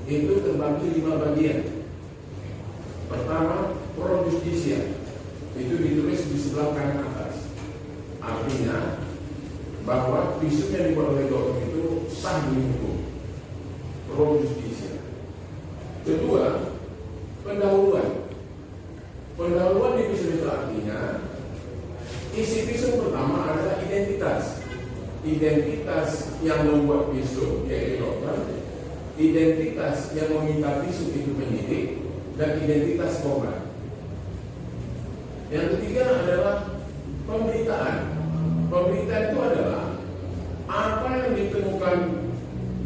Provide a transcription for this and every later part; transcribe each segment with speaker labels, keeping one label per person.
Speaker 1: itu terbagi 5 bagian. Pertama, pro justisia, itu ditulis di sebelah kanan atas. Artinya bahwa visum yang dibuat oleh dokter itu sah demi hukum. Pro justisia. Kedua, pendahuluan. Pendahuluan di visum itu artinya isi visum pertama adalah identitas. Identitas yang membuat visum yaitu dokter, identitas yang meminta visum itu penyidik, dan identitas korban. Yang ketiga adalah pemberitaan. Pemberitaan itu adalah apa yang ditemukan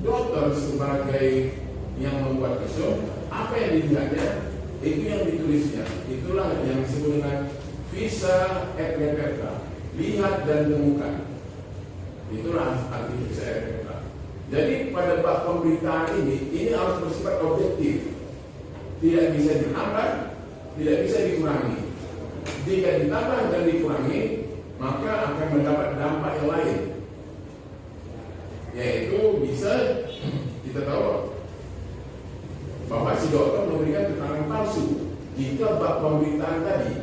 Speaker 1: dokter sebagai yang membuat visum, apa yang dilihatnya, itu yang ditulisnya. Itulah yang disebut dengan visa et reperta, lihat dan temukan. Itulah arti visa et reperta. Jadi pada bab pemberitaan ini harus bersifat objektif, tidak bisa ditambah, tidak bisa dikurangi. Jika ditambah dan dikurangi, maka akan mendapat dampak yang lain, yaitu bisa kita tahu bahwa si dokter memberikan keterangan palsu jika bab pemberitaan tadi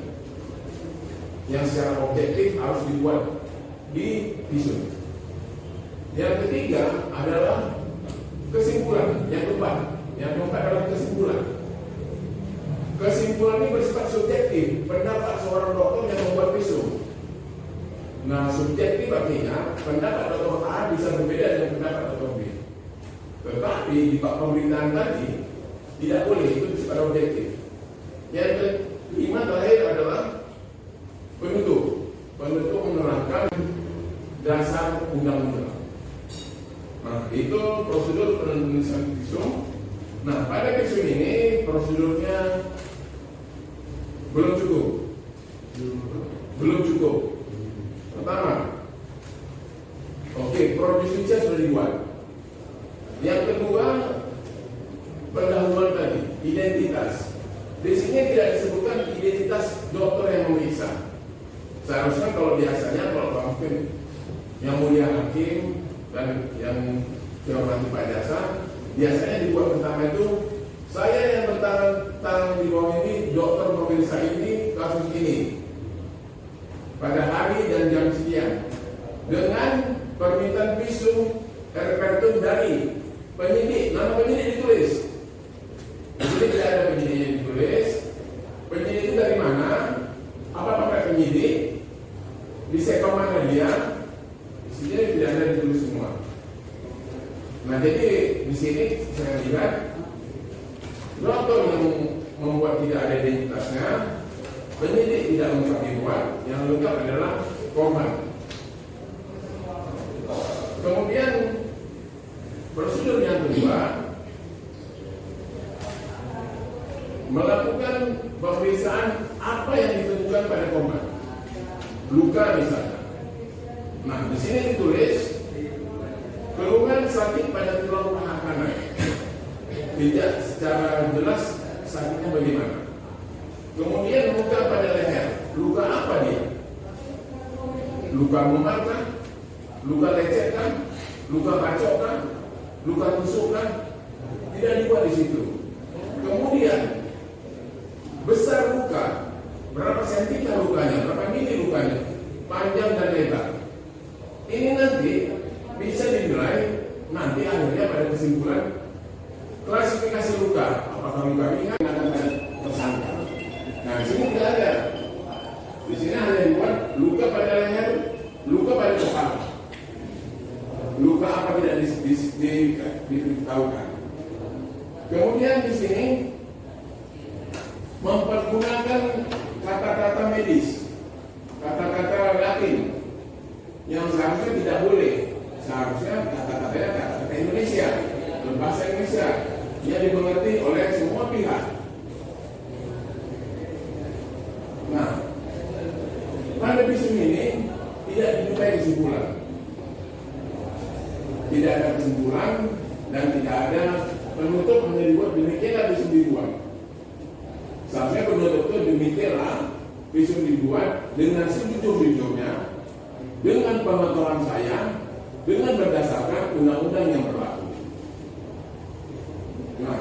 Speaker 1: yang secara objektif harus dibuat di visum. Yang ketiga adalah kesimpulan. Yang keempat adalah kesimpulan. Kesimpulan ini bersifat subjektif, pendapat seorang dokter yang membuat visum. Nah, subjektif artinya pendapat dokter A bisa berbeda dengan pendapat dokter B. Tetapi di bab pemberitaan tadi tidak boleh, itu bersifat objektif. Yang kelima terakhir adalah penutup. Penutup menerangkan dasar undang-undang. Nah, itu prosedur penulisan visum. Nah, pada visum ini prosedurnya belum cukup. Pertama, pro justisia sudah dibuat. Yang kedua, pendahuluan tadi, identitas. Di sini tidak disebutkan identitas dokter yang memeriksa. Seharusnya kalau biasanya, kalau mungkin yang mulia hakim dan yang dihormati Pak Jasa, biasanya dibuat pertama itu, saya yang bertangan di bawah ini, dokter memeriksa ini, kasus ini, pada hari dan jam sekian, dengan permintaan visum repertum dari penyidik. Nama penyidik ditulis. Di sini tidak ada penyidik yang ditulis. Penyidik itu dari mana? Apa pakai penyidik? Di sektor mana dia? Di sini tidak ada ditulis semua. Nah, jadi di sini saya lihat dokter yang membuat tidak ada identitasnya, penyidik tidak lengkap dibuat, yang lengkap adalah korban. Kemudian prosedur yang kedua, melakukan pemeriksaan apa yang ditemukan pada korban, luka misalnya. Nah, di sini ditulis keluhan sakit pada tulang paha kanan. Tidak secara jelas sakitnya bagaimana. Kemudian luka pada leher. Luka apa dia? Luka memar kan? Luka lecet kan? Luka bacok kan? Luka tusuk kan? Tidak dibuat di situ. Kemudian besar luka, berapa sentimeter lukanya, berapa mili lukanya, panjang dan lebar. Ini nanti bisa dinilai nanti akhirnya pada kesimpulan klasifikasi luka, apakah luka ringan atau tersangka. Nah, di sini tidak ada. Di sini hanya dibuat luka pada leher, luka pada kepala. Luka apa tidak ditahukan. Kemudian di sini mempergunakan kata-kata medis, kata-kata Latin yang seharusnya tidak boleh. Seharusnya kata-katanya kata-kata Indonesia, bahasa Indonesia yang dimengerti oleh semua pihak. Nah, pada visum ini tidak dimintai kesimpulan, tidak ada kesimpulan dan tidak ada penutup hanya dibuat demikianlah visum dibuat. Seharusnya penutup itu demikianlah visum dibuat dengan sejujur-jujurnya, dengan pengetahuan saya, dengan berdasarkan undang-undang yang berlaku. Nah,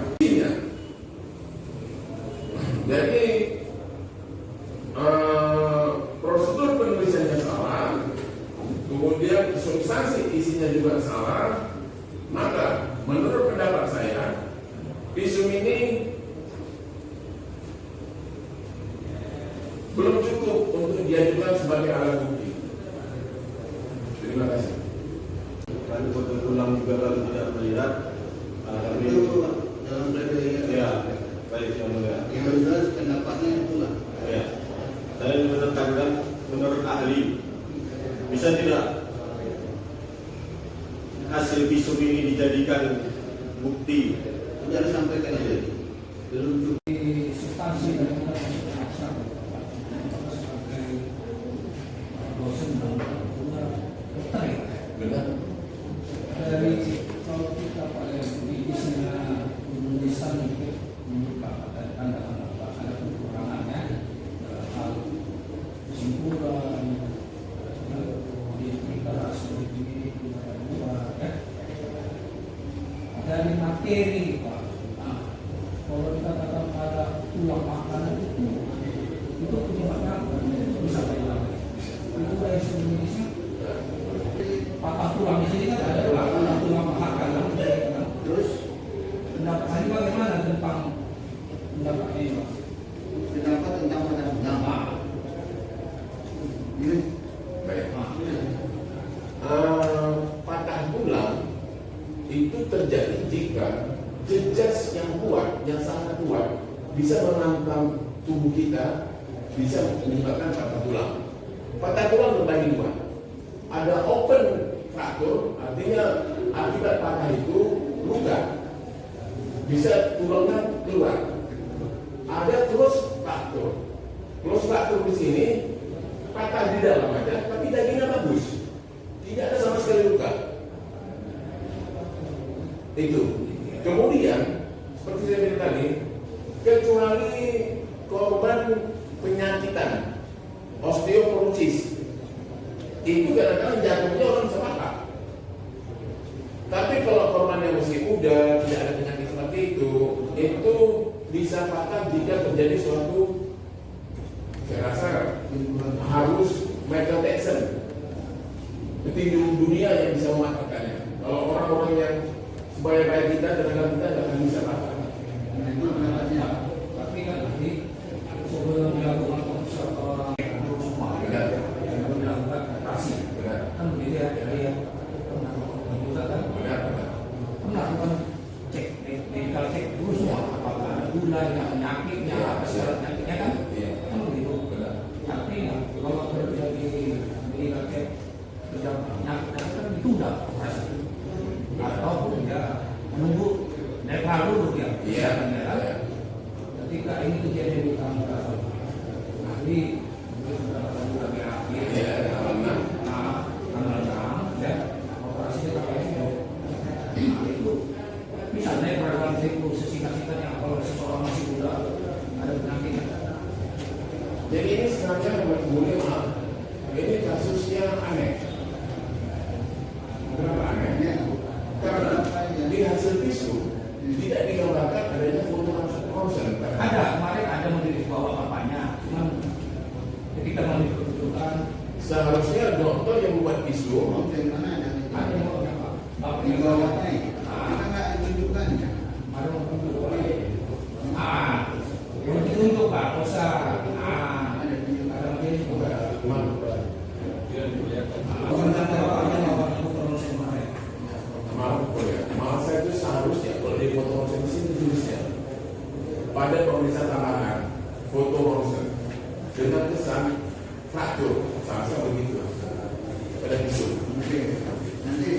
Speaker 2: kandidat.
Speaker 3: Itu dalam pledoi
Speaker 2: Ya, baik yang mulia.
Speaker 3: yang jelas pendapatnya itulah.
Speaker 2: Ya, saya menekankan menurut ahli bisa tidak hasil visum ini dijadikan bukti?
Speaker 3: Sudah disampaikan aja. Belum cukup.
Speaker 4: Substansi dari undang-undang sebagai dosen dan dokter ya.
Speaker 1: Benar.
Speaker 4: Dari kalau kita pada isinya tulisan itu membuka tanda-tanda ada kekurangannya hal kesimpulan kita seperti ini ya. Dari materi Pak. Kalau kita katakan pada tulang makanan itu penyebabnya bisa hilang. Itu dari Indonesia patah tulang di sini kan ada tulang makanan.
Speaker 3: Terus
Speaker 4: Pendapat saya bagaimana tentang pendapatnya ini, Pak?
Speaker 3: pendapat tentang pendapat. Ini
Speaker 1: Baik. Patah tulang itu terjadi jika jejas yang kuat, yang sangat kuat, bisa mengancam tubuh kita, bisa menyebabkan patah tulang. Patah tulang terbagi dua. Ada open fracture, artinya akibat patah itu luka, bisa tulangnya keluar. Ada close fracture. Close fracture di sini patah di dalam aja, tapi dagingnya bagus, tidak ada sama sekali luka. Itu. Kemudian, seperti saya bilang tadi, kecuali korban penyakitan, osteoporosis, itu kadang-kadang jantungnya orang bisa patah. Tapi kalau korban yang masih muda, tidak ada penyakit seperti itu bisa patah jika terjadi suatu, saya rasa harus Michael Jackson, petinju dunia yang bisa mematahkannya. Kalau orang-orang yang sebaya-baya kita, kadang-kadang kita tidak akan bisa patah.
Speaker 3: itu pendapatnya.
Speaker 4: Tapi kan nanti sebelum dilakukan orang semua
Speaker 1: Benar.
Speaker 4: yang dilakukan operasi
Speaker 1: Benar.
Speaker 4: kan begitu ya dari yang pernah juga kan
Speaker 1: Benar.
Speaker 4: melakukan cek medical check dulu semua apakah ada gulanya penyakitnya
Speaker 1: Iya,
Speaker 4: apa segala penyakitnya kan
Speaker 1: Iya.
Speaker 4: kan begitu.
Speaker 1: Benar.
Speaker 4: Tapi kalau terjadi medical check tidak penyakit kan ditunda operasi ataupun ya menunggu netral dulu ya.
Speaker 1: Iya.
Speaker 4: Ya. Ketika ini terjadi di tanggal nanti lagi akhir
Speaker 1: Iya, tanggal 6.
Speaker 4: tanggal 6 ya operasinya KPSO. Nah, itu misalnya peraturan itu sesingkat-singkatnya kalau seseorang masih muda ada penyakitnya.
Speaker 1: Jadi ini sebenarnya boleh maaf, ini kasusnya aneh. Kenapa aneh? Karena di hasil visum tidak digambarkan adanya foto ronsen.
Speaker 4: Ada kemarin ada menjadi bawa bapaknya, cuman ketika mau diperuntukkan
Speaker 1: Seharusnya dokter yang membuat visum
Speaker 3: Mau dari mana ada?
Speaker 4: ada yang bawa apa? Bapaknya
Speaker 3: Di
Speaker 4: bawa
Speaker 3: bawahnya. Kita nggak tunjukkannya.
Speaker 4: ada yang tunjuk. Yang ditunjuk Pak, kosa.
Speaker 3: Ada tunjukkan.
Speaker 4: Ada menjadi
Speaker 1: maaf saya itu seharusnya kalau di foto ronsen di sini tulisnya pada pemeriksaan tambahan foto ronsen dengan kesan fraktur, seharusnya begitu pada visum.
Speaker 3: Nanti